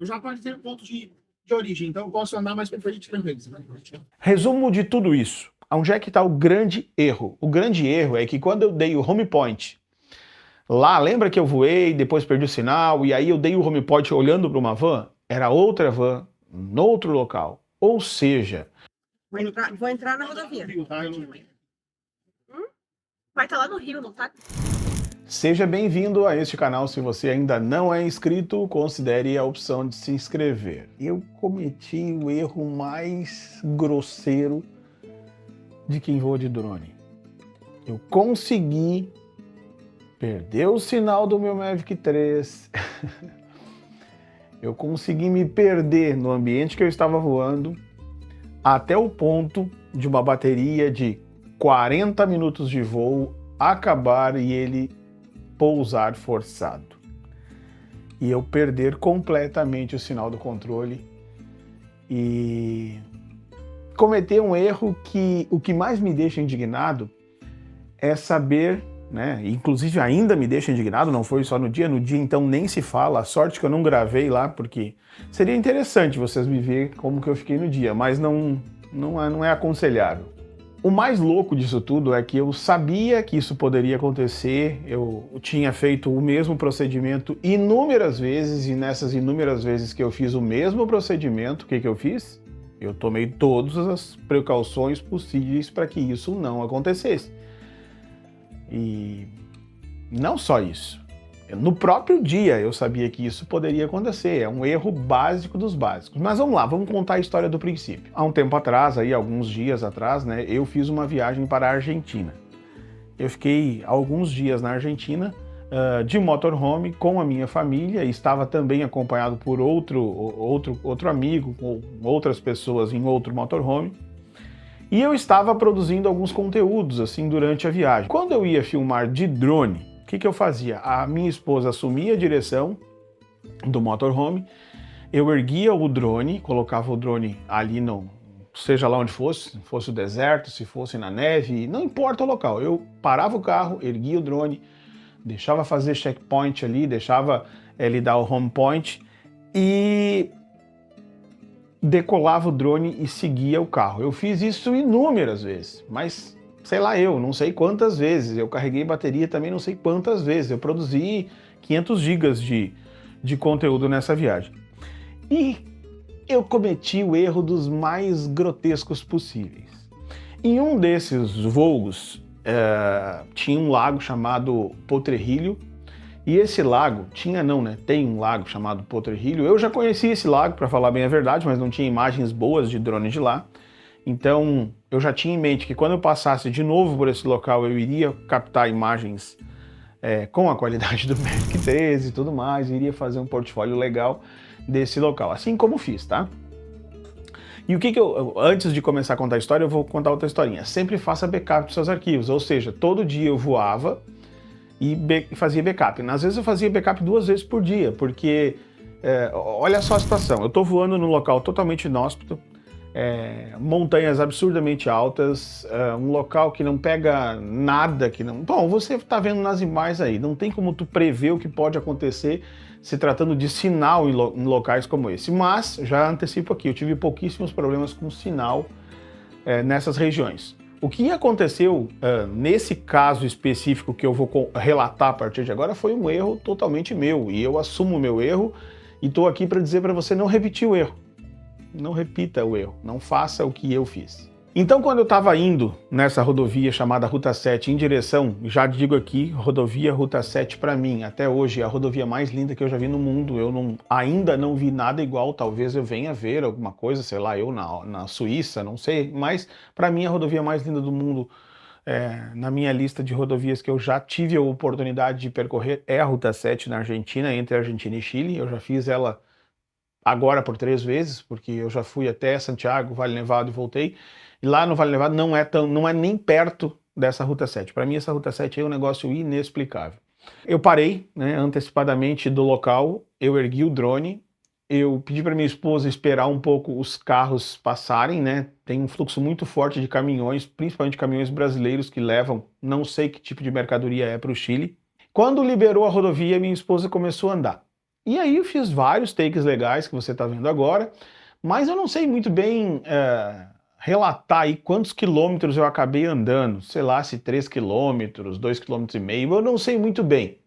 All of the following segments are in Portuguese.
O Japão tem um ponto de origem, então eu posso andar mais para frente tranquilo. Resumo de tudo isso. Onde é que está o grande erro? O grande erro é que quando eu dei o home point lá, lembra que eu voei, depois perdi o sinal, e aí eu dei o home point olhando para uma van? Era outra van, no outro local. Ou seja... Vou entrar na rodovia. Vai estar lá no Rio, não tá? Seja bem-vindo a este canal. Se você ainda não é inscrito, considere a opção de se inscrever. Eu cometi o erro mais grosseiro de quem voa de drone. Eu consegui perder o sinal do meu Mavic 3. Eu consegui me perder no ambiente que eu estava voando até o ponto de uma bateria de 40 minutos de voo acabar e ele pousar forçado. E eu perder completamente o sinal do controle e cometer um erro que o que mais me deixa indignado é saber, né, inclusive ainda me deixa indignado, não foi só no dia então nem se fala, a sorte que eu não gravei lá, porque seria interessante vocês me ver como que eu fiquei no dia, mas não é aconselhável. O mais louco disso tudo é que eu sabia que isso poderia acontecer, eu tinha feito o mesmo procedimento inúmeras vezes, e nessas inúmeras vezes que eu fiz o mesmo procedimento, o que eu fiz? Eu tomei todas as precauções possíveis para que isso não acontecesse. E não só isso. No próprio dia eu sabia que isso poderia acontecer, é um erro básico dos básicos. Mas vamos lá, vamos contar a história do princípio. Há um tempo atrás, aí alguns dias atrás, né, eu fiz uma viagem para a Argentina. Eu fiquei alguns dias na Argentina de motorhome com a minha família, e estava também acompanhado por outro amigo, com outras pessoas em outro motorhome. E eu estava produzindo alguns conteúdos assim durante a viagem. Quando eu ia filmar de drone, o que eu fazia? A minha esposa assumia a direção do motorhome, eu erguia o drone, colocava o drone ali, seja lá onde fosse, se fosse o deserto, se fosse na neve, não importa o local. Eu parava o carro, erguia o drone, deixava fazer checkpoint ali, deixava ele dar o home point e decolava o drone e seguia o carro. Eu fiz isso inúmeras vezes, mas sei lá, eu não sei quantas vezes, eu carreguei bateria também não sei quantas vezes, eu produzi 500 gigas de conteúdo nessa viagem. E eu cometi o erro dos mais grotescos possíveis. Em um desses voos, tinha um lago chamado Potrerilho, e esse lago, tem um lago chamado Potrerilho. Eu já conhecia esse lago, para falar bem a verdade, mas não tinha imagens boas de drone de lá. Então, eu já tinha em mente que quando eu passasse de novo por esse local, eu iria captar imagens com a qualidade do Mavic 13 e tudo mais, iria fazer um portfólio legal desse local, assim como fiz, tá? E o que antes de começar a contar a história, eu vou contar outra historinha. Sempre faça backup dos seus arquivos, ou seja, todo dia eu voava e fazia backup. Às vezes eu fazia backup 2 vezes por dia, porque olha só a situação, eu tô voando num local totalmente inóspito, montanhas absurdamente altas, um local que não pega nada, Bom, você está vendo nas imagens aí, não tem como tu prever o que pode acontecer se tratando de sinal em locais como esse. Mas, já antecipo aqui, eu tive pouquíssimos problemas com sinal nessas regiões. O que aconteceu nesse caso específico que eu vou relatar a partir de agora foi um erro totalmente meu, e eu assumo o meu erro e estou aqui para dizer para você não repetir o erro. Não repita o erro, não faça o que eu fiz. Então, quando eu estava indo nessa rodovia chamada Ruta 7 em direção, já digo aqui, rodovia Ruta 7 para mim, até hoje é a rodovia mais linda que eu já vi no mundo. Eu ainda não vi nada igual, talvez eu venha ver alguma coisa, sei lá, eu na Suíça, não sei, mas para mim a rodovia mais linda do mundo, na minha lista de rodovias que eu já tive a oportunidade de percorrer, é a Ruta 7 na Argentina, entre Argentina e Chile. Eu já fiz ela agora por 3 vezes, porque eu já fui até Santiago, Vale Nevado e voltei. E lá no Vale Nevado não é nem perto dessa Ruta 7. Para mim essa Ruta 7 é um negócio inexplicável. Eu parei, né, antecipadamente do local, eu ergui o drone, eu pedi para minha esposa esperar um pouco os carros passarem, né? Tem um fluxo muito forte de caminhões, principalmente caminhões brasileiros que levam não sei que tipo de mercadoria para o Chile. Quando liberou a rodovia, minha esposa começou a andar. E aí eu fiz vários takes legais que você está vendo agora, mas eu não sei muito bem relatar aí quantos quilômetros eu acabei andando, sei lá se 3 quilômetros, 2,5 km, eu não sei muito bem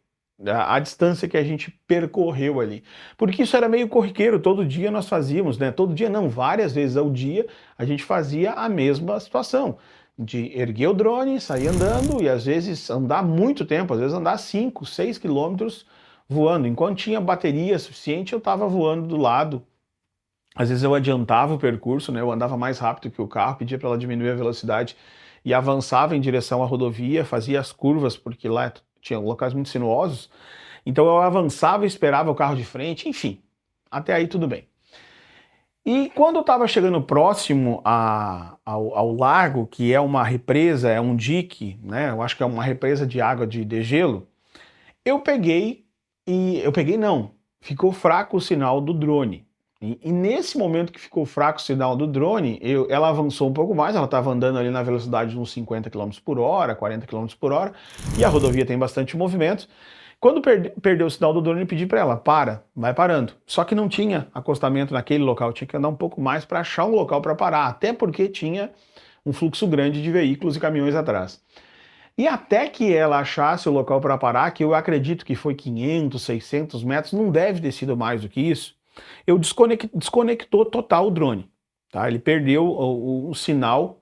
a distância que a gente percorreu ali, porque isso era meio corriqueiro, todo dia nós fazíamos, né? Todo dia não, várias vezes ao dia a gente fazia a mesma situação, de erguer o drone, sair andando e às vezes andar muito tempo, às vezes andar 5, 6 quilômetros voando. Enquanto tinha bateria suficiente, eu estava voando do lado. Às vezes eu adiantava o percurso, né? Eu andava mais rápido que o carro, pedia para ela diminuir a velocidade e avançava em direção à rodovia, fazia as curvas, porque lá tinha locais muito sinuosos. Então eu avançava e esperava o carro de frente, enfim, até aí tudo bem. E quando eu estava chegando próximo ao lago, que é uma represa, é um dique, né? Eu acho que é uma represa de água de degelo, eu peguei não, ficou fraco o sinal do drone. E nesse momento que ficou fraco o sinal do drone, ela avançou um pouco mais, ela estava andando ali na velocidade de uns 50 km por hora, 40 km por hora, e a rodovia tem bastante movimento. Quando perdeu o sinal do drone, eu pedi para ela, vai parando. Só que não tinha acostamento naquele local, tinha que andar um pouco mais para achar um local para parar, até porque tinha um fluxo grande de veículos e caminhões atrás. E até que ela achasse o local para parar, que eu acredito que foi 500, 600 metros, não deve ter sido mais do que isso, eu desconectou total o drone. Tá? Ele perdeu o sinal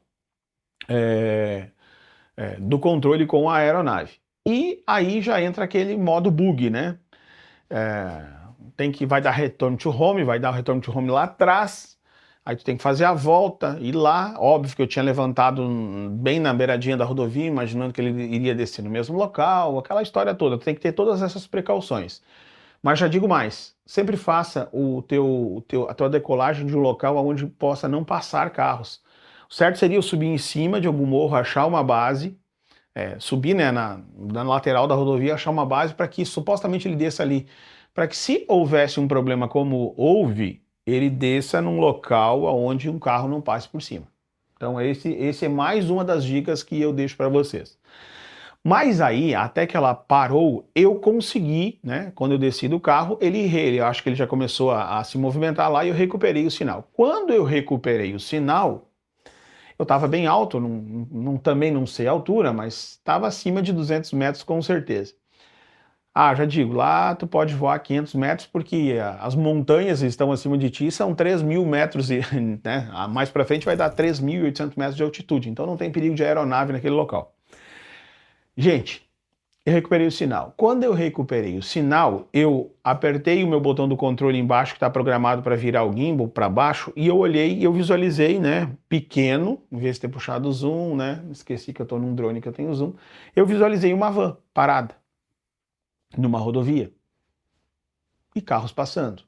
do controle com a aeronave. E aí já entra aquele modo bug, né? Vai dar return to home, vai dar o return to home lá atrás, aí tu tem que fazer a volta, ir lá, óbvio que eu tinha levantado bem na beiradinha da rodovia, imaginando que ele iria descer no mesmo local, aquela história toda, tu tem que ter todas essas precauções. Mas já digo mais, sempre faça a tua decolagem de um local onde possa não passar carros. O certo seria eu subir em cima de algum morro, achar uma base, subir, né, na lateral da rodovia, achar uma base para que supostamente ele desça ali, para que se houvesse um problema como houve, ele desça num local onde um carro não passe por cima. Então esse é mais uma das dicas que eu deixo para vocês. Mas aí, até que ela parou, eu consegui, né? Quando eu desci do carro, eu acho que ele já começou a se movimentar lá e eu recuperei o sinal. Quando eu recuperei o sinal, eu estava bem alto, também não sei a altura, mas estava acima de 200 metros com certeza. Ah, já digo, lá tu pode voar 500 metros porque as montanhas estão acima de ti, são 3.000 metros, né? Mais para frente vai dar 3.800 metros de altitude, então não tem perigo de aeronave naquele local. Gente, eu recuperei o sinal. Quando eu recuperei o sinal, eu apertei o meu botão do controle embaixo que está programado para virar o gimbal para baixo e eu olhei e eu visualizei, né, pequeno, em vez de ter puxado o zoom, né, esqueci que eu estou num drone que eu tenho zoom, eu visualizei uma van parada numa rodovia e carros passando.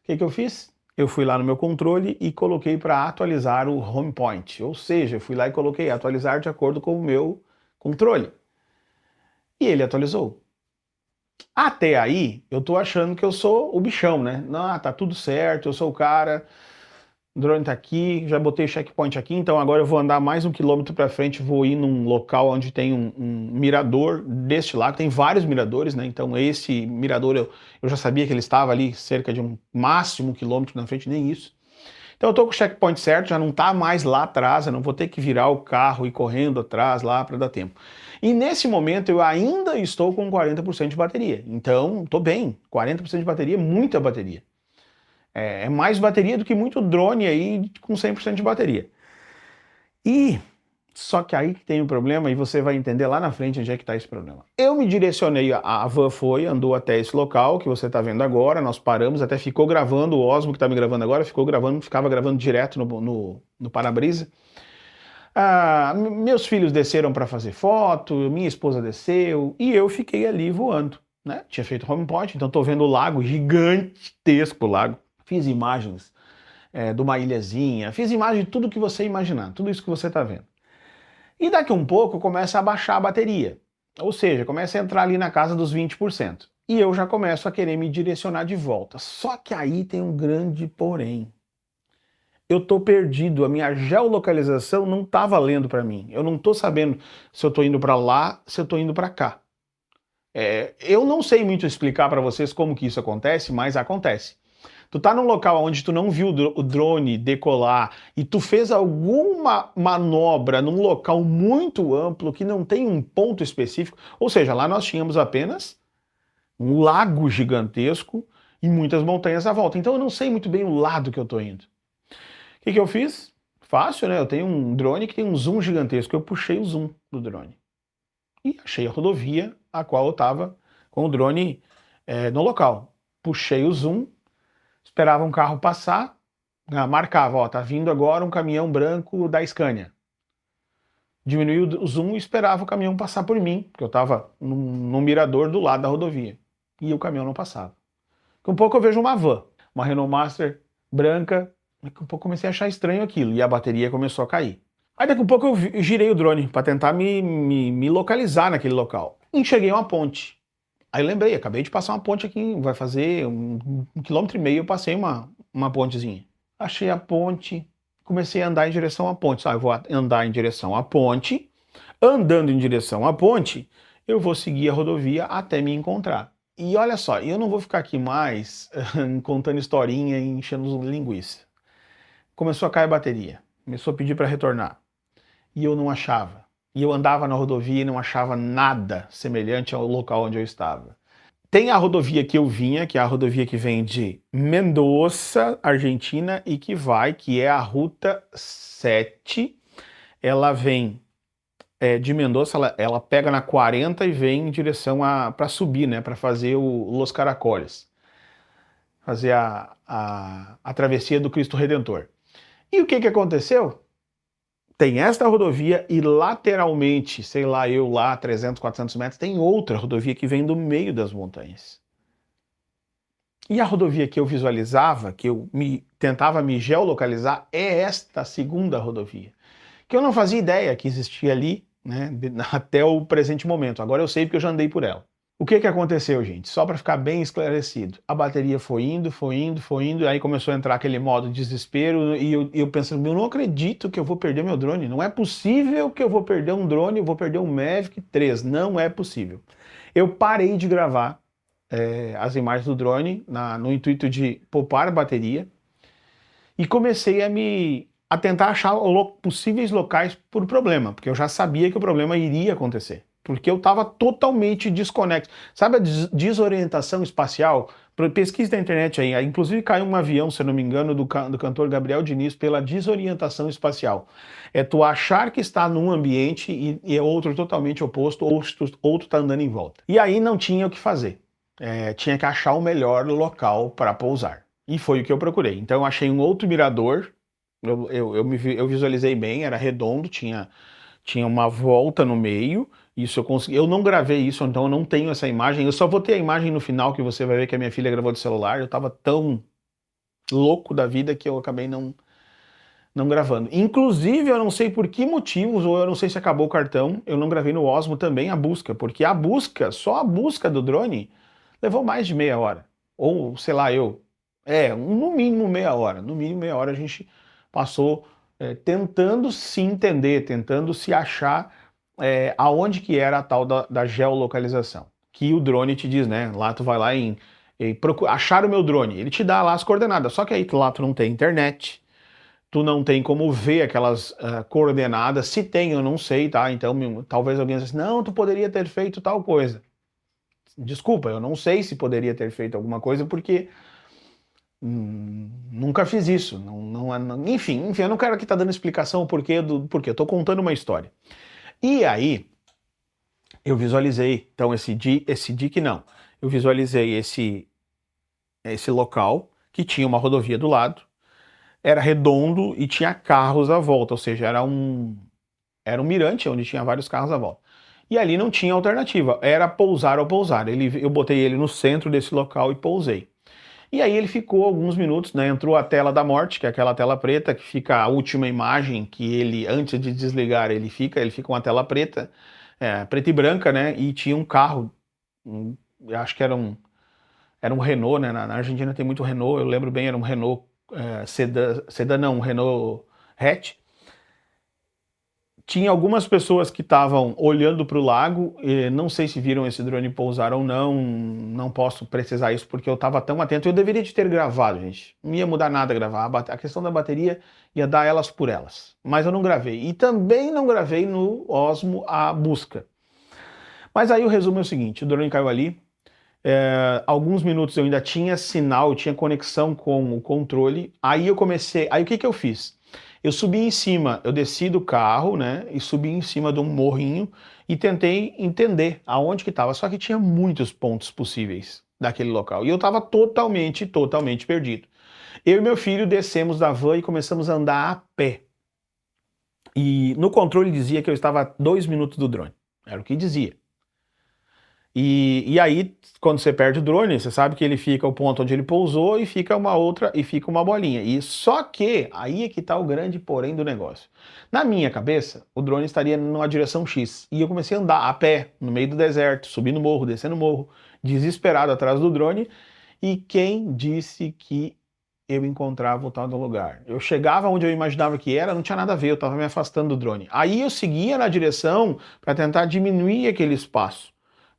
O que eu fiz? Eu fui lá no meu controle e coloquei para atualizar o home point, ou seja, eu fui lá e coloquei atualizar de acordo com o meu controle. E ele atualizou. Até aí, eu tô achando que eu sou o bichão, né? Não, tá tudo certo, eu sou o cara, o drone tá aqui, já botei checkpoint aqui, então agora eu vou andar mais 1 quilômetro para frente, vou ir num local onde tem um mirador deste lado, tem vários miradores, né? Então esse mirador eu já sabia que ele estava ali cerca de máximo 1 quilômetro na frente, nem isso. Então eu tô com o checkpoint certo, já não tá mais lá atrás, eu não vou ter que virar o carro e ir correndo atrás lá para dar tempo. E nesse momento eu ainda estou com 40% de bateria. Então, tô bem. 40% de bateria é muita bateria. É mais bateria do que muito drone aí com 100% de bateria. Só que aí que tem um problema e você vai entender lá na frente onde é que está esse problema. Eu me direcionei, a van andou até esse local que você está vendo agora, nós paramos, até ficou gravando, o Osmo que está me gravando agora, ficava gravando direto no para-brisa. Meus filhos desceram para fazer foto, minha esposa desceu e eu fiquei ali voando, né? Tinha feito home point, então estou vendo o lago, gigantesco lago. Fiz imagens de uma ilhazinha, fiz imagem de tudo que você imaginar, tudo isso que você está vendo. E daqui a um pouco começa a baixar a bateria, ou seja, começa a entrar ali na casa dos 20%. E eu já começo a querer me direcionar de volta. Só que aí tem um grande porém. Eu tô perdido, a minha geolocalização não tá valendo para mim. Eu não tô sabendo se eu tô indo para lá, se eu tô indo para cá. Eu não sei muito explicar para vocês como que isso acontece, mas acontece. Tu tá num local onde tu não viu o drone decolar e tu fez alguma manobra num local muito amplo que não tem um ponto específico, ou seja, lá nós tínhamos apenas um lago gigantesco e muitas montanhas à volta. Então eu não sei muito bem o lado que eu tô indo. O que eu fiz? Fácil, né? Eu tenho um drone que tem um zoom gigantesco. Eu puxei o zoom do drone e achei a rodovia a qual eu estava com o drone no local. Puxei o zoom, esperava um carro passar, marcava, ó, tá vindo agora um caminhão branco da Scania. Diminuí o zoom e esperava o caminhão passar por mim, porque eu estava num mirador do lado da rodovia. E o caminhão não passava. Daqui um pouco eu vejo uma van, uma Renault Master branca, daqui um pouco eu comecei a achar estranho aquilo, e a bateria começou a cair. Aí daqui um pouco eu girei o drone para tentar me localizar naquele local. Enxerguei uma ponte. Aí lembrei, acabei de passar uma ponte aqui, vai fazer 1,5 km, eu passei uma pontezinha. Achei a ponte, comecei a andar em direção à ponte. Eu vou andar em direção à ponte, andando em direção à ponte, eu vou seguir a rodovia até me encontrar. E olha só, eu não vou ficar aqui mais contando historinha e enchendo linguiça. Começou a cair a bateria, começou a pedir para retornar. E eu não achava. E eu andava na rodovia e não achava nada semelhante ao local onde eu estava. Tem a rodovia que eu vinha, que é a rodovia que vem de Mendoza, Argentina, e que é a Ruta 7. Ela vem de Mendoza, ela pega na 40 e vem em direção para subir, né, para fazer o Los Caracoles. Fazer a travessia do Cristo Redentor. E o que aconteceu? Tem esta rodovia e lateralmente, sei lá, 300, 400 metros, tem outra rodovia que vem do meio das montanhas. E a rodovia que eu visualizava, que eu tentava me geolocalizar, é esta segunda rodovia. Que eu não fazia ideia que existia ali, né, até o presente momento. Agora eu sei porque eu já andei por ela. O que aconteceu, gente? Só para ficar bem esclarecido. A bateria foi indo, aí começou a entrar aquele modo desespero e eu pensando, eu não acredito que eu vou perder meu drone. Não é possível que eu vou perder um drone, eu vou perder um Mavic 3. Não é possível. Eu parei de gravar as imagens do drone no intuito de poupar a bateria e comecei a tentar achar possíveis locais por problema, porque eu já sabia que o problema iria acontecer. Porque eu estava totalmente desconexo. Sabe a desorientação espacial? Pesquisa na internet aí. Inclusive caiu um avião, se eu não me engano, do cantor Gabriel Diniz pela desorientação espacial. É tu achar que está num ambiente e é outro totalmente oposto, ou tu está andando em volta. E aí não tinha o que fazer. Tinha que achar o melhor local para pousar. E foi o que eu procurei. Então eu achei um outro mirador. Eu visualizei bem, era redondo, tinha uma volta no meio. Isso eu consegui. Eu não gravei isso, então eu não tenho essa imagem. Eu só vou ter a imagem no final que você vai ver que a minha filha gravou de celular. Eu tava tão louco da vida que eu acabei não gravando. Inclusive, eu não sei por que motivos, ou eu não sei se acabou o cartão, eu não gravei no Osmo também a busca, porque só a busca do drone levou mais de meia hora. Ou, sei lá, no mínimo meia hora. No mínimo meia hora a gente passou tentando se entender, tentando se achar aonde que era a tal da geolocalização. Que o drone te diz, né? Lá tu vai lá achar o meu drone. Ele te dá lá as coordenadas. Só que aí lá tu não tem internet, tu não tem como ver aquelas coordenadas. Se tem, eu não sei, tá? Então talvez alguém diga assim, não, tu poderia ter feito tal coisa. Desculpa, eu não sei se poderia ter feito alguma coisa porque nunca fiz isso. Enfim, eu não quero aqui estar dando explicação porquê. Eu tô contando uma história. E aí, eu visualizei, então eu visualizei esse local que tinha uma rodovia do lado, era redondo e tinha carros à volta, ou seja, era um mirante onde tinha vários carros à volta. E ali não tinha alternativa, era pousar ou pousar. Eu botei ele no centro desse local e pousei. E aí ele ficou alguns minutos, né? Entrou a tela da morte, que é aquela tela preta, que fica a última imagem que ele, antes de desligar, ele fica uma tela preta, preta e branca, né? E tinha um carro, acho que era um Renault, né? Na Argentina tem muito Renault, eu lembro bem, era um Renault sedã não, um Renault hatch. Tinha algumas pessoas que estavam olhando para o lago, não sei se viram esse drone pousar ou não, não posso precisar isso porque eu estava tão atento. Eu deveria ter gravado, gente. Não ia mudar nada gravar. A questão da bateria ia dar elas por elas. Mas eu não gravei. E também não gravei no Osmo a busca. Mas aí o resumo é o seguinte, o drone caiu ali, alguns minutos eu ainda tinha sinal, tinha conexão com o controle, aí o que eu fiz? Eu subi em cima, eu desci do carro, né, e subi em cima de um morrinho e tentei entender aonde que estava, só que tinha muitos pontos possíveis daquele local, e eu estava totalmente perdido. Eu e meu filho descemos da van e começamos a andar a pé. E no controle dizia que eu estava a 2 minutos do drone, era o que dizia. E aí, quando você perde o drone, você sabe que ele fica o ponto onde ele pousou e fica uma bolinha. E só que aí é que está o grande porém do negócio. Na minha cabeça, o drone estaria numa direção X. E eu comecei a andar a pé, no meio do deserto, subindo morro, descendo morro, desesperado atrás do drone. E quem disse que eu encontrava o tal do lugar? Eu chegava onde eu imaginava que era, não tinha nada a ver, eu estava me afastando do drone. Aí eu seguia na direção para tentar diminuir aquele espaço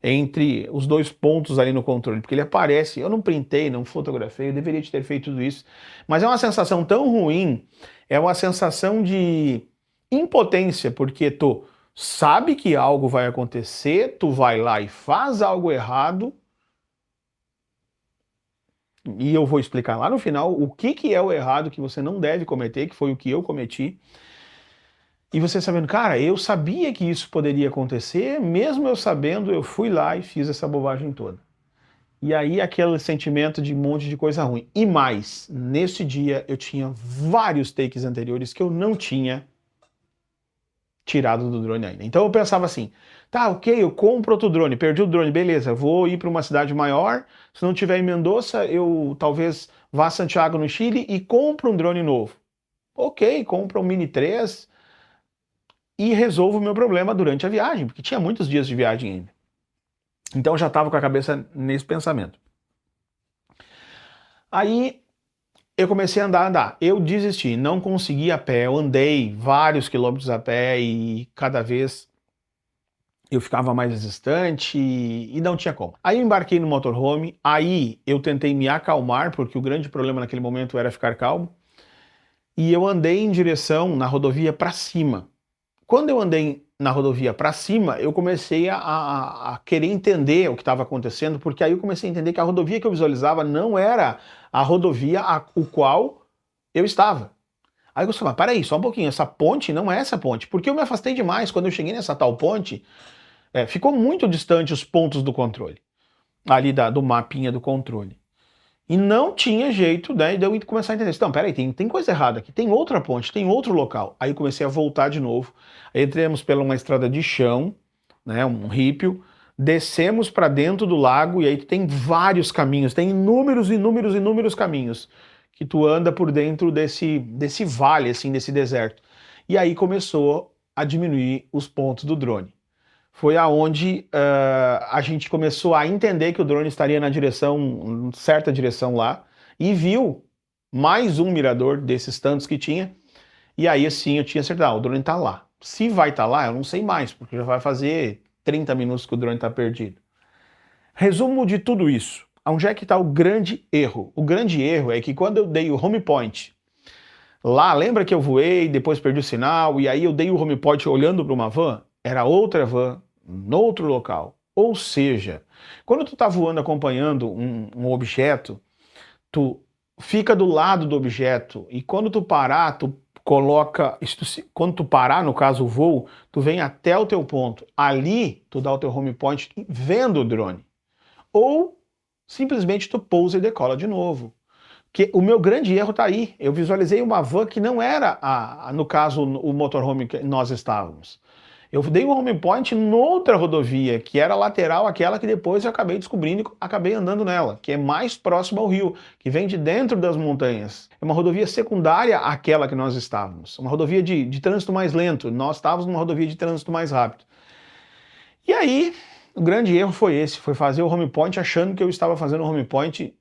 entre os dois pontos ali no controle, porque ele aparece, eu não printei, não fotografei, eu deveria ter feito tudo isso, mas é uma sensação tão ruim, é uma sensação de impotência, porque tu sabe que algo vai acontecer, tu vai lá e faz algo errado, e eu vou explicar lá no final o que é o errado que você não deve cometer, que foi o que eu cometi. E você sabendo, cara, eu sabia que isso poderia acontecer, mesmo eu sabendo, eu fui lá e fiz essa bobagem toda. E aí aquele sentimento de um monte de coisa ruim. E mais, nesse dia eu tinha vários takes anteriores que eu não tinha tirado do drone ainda. Então eu pensava assim, tá, ok, eu compro outro drone, perdi o drone, beleza, vou ir para uma cidade maior, se não tiver em Mendoza, eu talvez vá a Santiago no Chile e compro um drone novo. Ok, compro um Mini 3, e resolvo o meu problema durante a viagem, porque tinha muitos dias de viagem ainda. Então eu já estava com a cabeça nesse pensamento. Aí eu comecei a andar. Eu desisti, não consegui a pé, eu andei vários quilômetros a pé e cada vez eu ficava mais distante e não tinha como. Aí eu embarquei no motorhome, aí eu tentei me acalmar, porque o grande problema naquele momento era ficar calmo, e eu andei em direção na rodovia para cima. Quando eu andei na rodovia para cima, eu comecei a querer entender o que estava acontecendo, porque aí eu comecei a entender que a rodovia que eu visualizava não era a rodovia o qual eu estava. Aí eu falei, mas peraí, só um pouquinho, essa ponte não é essa ponte, porque eu me afastei demais quando eu cheguei nessa tal ponte, ficou muito distante os pontos do controle, ali do mapinha do controle. E não tinha jeito, né, de eu começar a entender. Não, peraí, tem coisa errada aqui, tem outra ponte, tem outro local. Aí eu comecei a voltar de novo. Aí entramos pela uma estrada de chão, né, um rípio, descemos para dentro do lago e aí tem vários caminhos, tem inúmeros caminhos que tu anda por dentro desse vale, assim, desse deserto. E aí começou a diminuir os pontos do drone. Foi aonde a gente começou a entender que o drone estaria na certa direção lá, e viu mais um mirador desses tantos que tinha, e aí assim eu tinha certeza, o drone está lá. Se vai estar lá, eu não sei mais, porque já vai fazer 30 minutos que o drone está perdido. Resumo de tudo isso, onde é que está o grande erro? O grande erro é que quando eu dei o home point, lá, lembra que eu voei, depois perdi o sinal, e aí eu dei o home point olhando para uma van? Era outra van, no outro local. Ou seja, quando tu tá voando acompanhando um objeto, tu fica do lado do objeto e quando tu parar, quando tu parar, no caso o voo, tu vem até o teu ponto. Ali, tu dá o teu home point vendo o drone. Ou simplesmente tu pousa e decola de novo. Que o meu grande erro tá aí. Eu visualizei uma van que não era, no caso, o motorhome que nós estávamos. Eu dei um home point noutra rodovia, que era lateral àquela que depois eu acabei descobrindo e acabei andando nela, que é mais próxima ao rio, que vem de dentro das montanhas. É uma rodovia secundária àquela que nós estávamos. Uma rodovia de trânsito mais lento. Nós estávamos numa rodovia de trânsito mais rápido. E aí, o grande erro foi esse, foi fazer o home point achando que eu estava fazendo o home point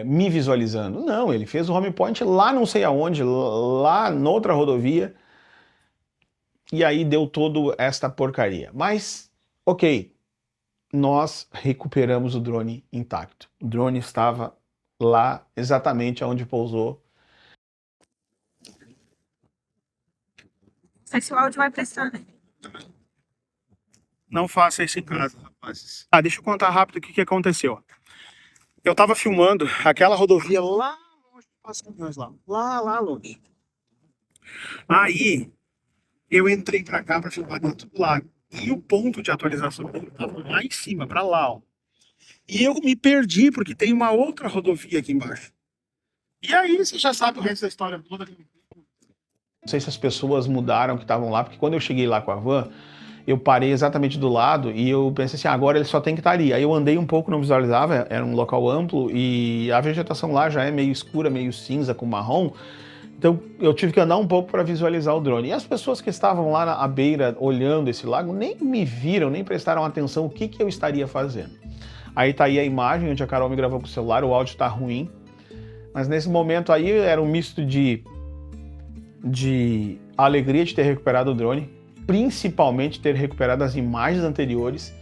me visualizando. Não, ele fez o home point lá não sei aonde, lá noutra rodovia, e aí deu toda esta porcaria. Mas, ok, nós recuperamos o drone intacto. O drone estava lá exatamente onde pousou. Não sei se o áudio vai prestar, né? Não faça isso em casa, rapazes. Deixa eu contar rápido o que aconteceu. Eu tava filmando aquela rodovia lá longe, passa caminhões lá longe. Aí, eu entrei pra cá pra filmar dentro do lago. E o ponto de atualização dele tava lá em cima, pra lá, ó. E eu me perdi, porque tem uma outra rodovia aqui embaixo. E aí, você já sabe o resto da história toda. Não sei se as pessoas mudaram que estavam lá, porque quando eu cheguei lá com a van, eu parei exatamente do lado e eu pensei assim, agora ele só tem que estar ali. Aí eu andei um pouco, não visualizava, era um local amplo e a vegetação lá já é meio escura, meio cinza com marrom. Então eu tive que andar um pouco para visualizar o drone. E as pessoas que estavam lá à beira olhando esse lago nem me viram, nem prestaram atenção o que eu estaria fazendo. Aí tá aí a imagem onde a Carol me gravou com o celular, o áudio tá ruim. Mas nesse momento aí era um misto de alegria de ter recuperado o drone, principalmente ter recuperado as imagens anteriores,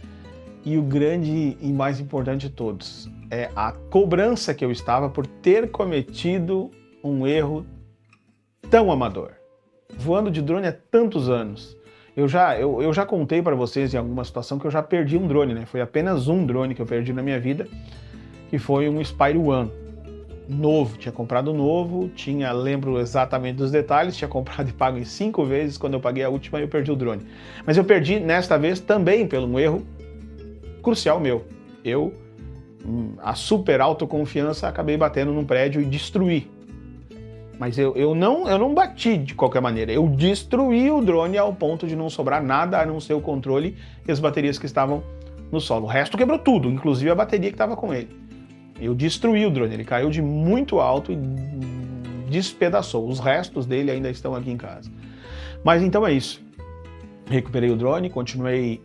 e o grande e mais importante de todos é a cobrança que eu estava por ter cometido um erro tão amador. Voando de drone há tantos anos, eu já contei para vocês em alguma situação que eu já perdi um drone, né? Foi apenas um drone que eu perdi na minha vida, que foi um Spire One. Novo, tinha comprado novo, lembro exatamente dos detalhes, tinha comprado e pago em 5 vezes, quando eu paguei a última eu perdi o drone. Mas eu perdi nesta vez também pelo um erro crucial meu. A super autoconfiança, acabei batendo num prédio e destruí. Mas eu não bati de qualquer maneira, eu destruí o drone ao ponto de não sobrar nada a não ser o controle e as baterias que estavam no solo. O resto quebrou tudo, inclusive a bateria que estava com ele. Eu destruí o drone, ele caiu de muito alto e despedaçou. Os restos dele ainda estão aqui em casa. Mas então é isso. Recuperei o drone, continuei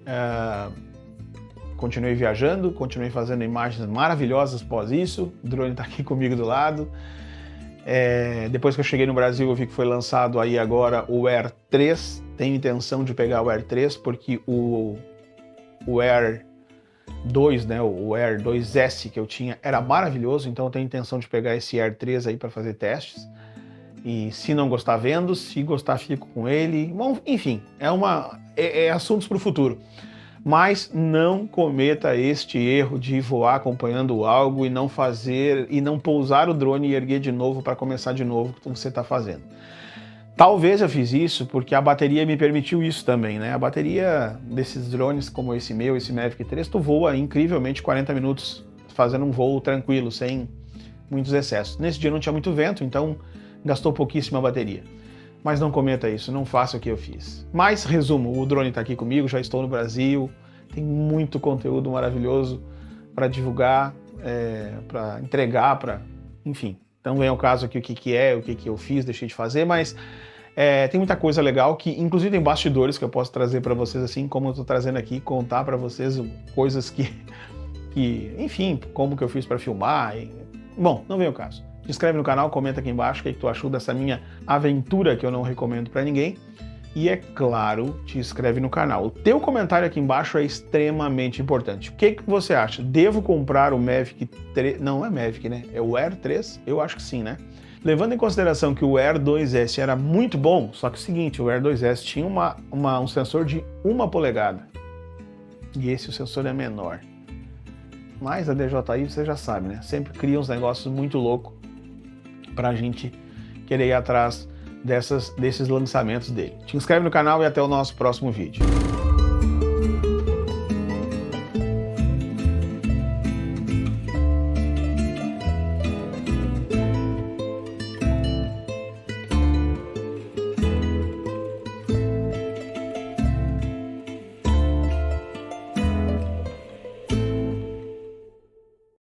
viajando, continuei fazendo imagens maravilhosas após isso. O drone está aqui comigo do lado. Depois que eu cheguei no Brasil, eu vi que foi lançado aí agora o Air 3. Tenho intenção de pegar o Air 3, porque o Air 2, né, o Air 2S que eu tinha era maravilhoso, então eu tenho intenção de pegar esse Air 3 aí para fazer testes. E se não gostar, vendo, se gostar, fico com ele. Bom, enfim, é assuntos para o futuro. Mas não cometa este erro de voar acompanhando algo e não pousar o drone e erguer de novo para começar de novo o que você está fazendo. Talvez eu fiz isso porque a bateria me permitiu isso também, né? A bateria desses drones como esse meu, esse Mavic 3, tu voa incrivelmente 40 minutos fazendo um voo tranquilo, sem muitos excessos. Nesse dia não tinha muito vento, então gastou pouquíssima bateria. Mas não cometa isso, não faça o que eu fiz. Mas, resumo, o drone está aqui comigo, já estou no Brasil, tem muito conteúdo maravilhoso para divulgar, para entregar, enfim. Então vem ao caso aqui o que eu fiz, deixei de fazer, mas tem muita coisa legal que, inclusive tem bastidores que eu posso trazer para vocês, assim como eu estou trazendo aqui, contar para vocês coisas que, enfim, como que eu fiz para filmar. Bom, não vem ao caso. Se inscreve no canal, comenta aqui embaixo o que tu achou dessa minha aventura que eu não recomendo para ninguém. E é claro, te inscreve no canal. O teu comentário aqui embaixo é extremamente importante. O que você acha? Devo comprar o Mavic 3? Não é Mavic, né? É o Air 3? Eu acho que sim, né? Levando em consideração que o Air 2S era muito bom, só que é o seguinte, o Air 2S tinha um sensor de 1 polegada. E esse o sensor é menor. Mas a DJI, você já sabe, né? Sempre cria uns negócios muito loucos pra gente querer ir atrás desses lançamentos dele. Te inscreve no canal e até o nosso próximo vídeo.